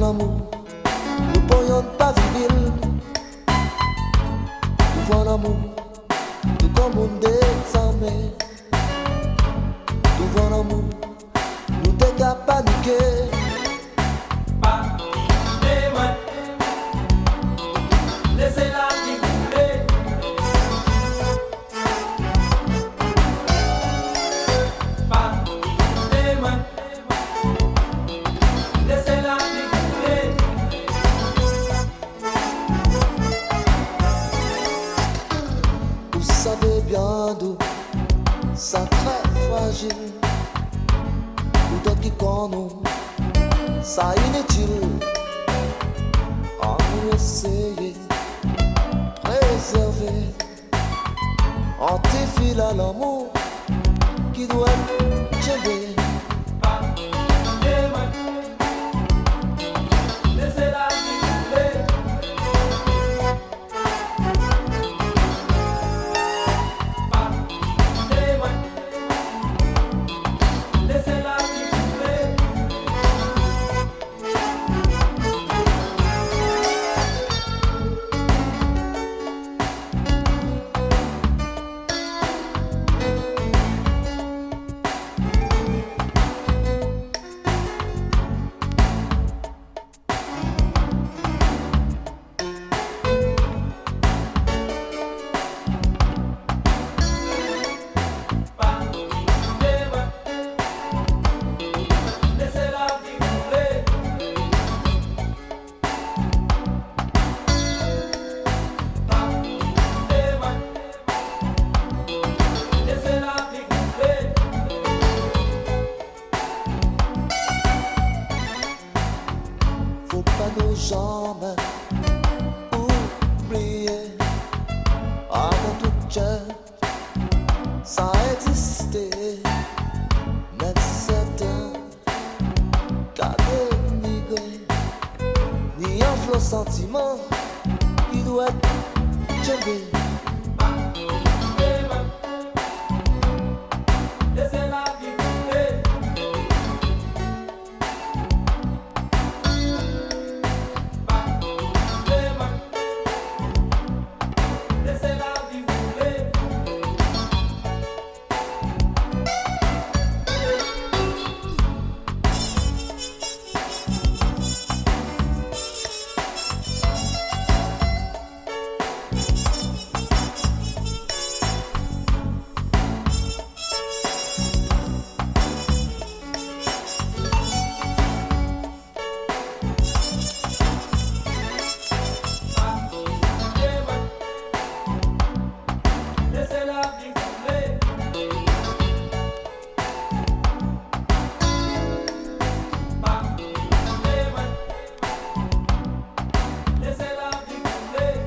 l'amour, nous pourrions pas vivre. Devant l'amour, nous comme des armées. Devant l'amour, nous t'es paniquer. Laissez la vie couler. Pas des mains. Laissez la vie couler. Vous savez bien d'où ça très fragile. Ou d'autres qui connaissent ça inutile. À nous essayer préserver en tes fils à l'amour qui doit t'aider. Pas des mains. Laissez la vie couler. Pas des mains. Laissez la vie couler. Pas des mains. Laissez la vie couler. Pas des mains. Laissez la vie couler. Faut pas nos jambes oublier. Avant tout cœur, ça existait. Même certains qu'à dénigrer, ni un flot sentiment qui doit être jambé. Pas des mains. Laissez la vie couler. Pas des mains. Laissez la vie couler. Laissez la vie couler. Pas des mains. Laissez la vie couler.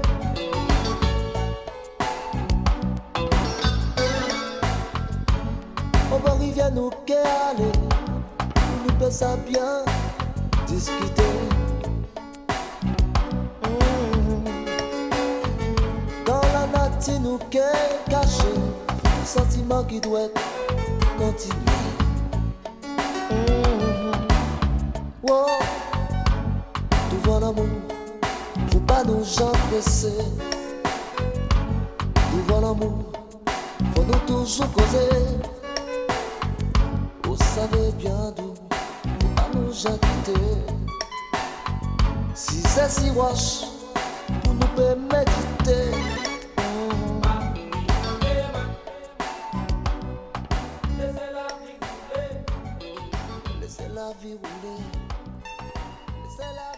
On va arriver à nous caler, nous peut ça bien discuter. Dans la nature nous qu'est caché, un sentiment qui doit continuer. Wow. Devant l'amour, faut pas nous empresser. Devant l'amour, faut nous toujours causer. Vous savez bien d'où faut pas nous quitter. Si c'est si roche pour nous permettre méditer. Pas des mains. Laissez la vie couler. Laissez la vie rouler. Laissez la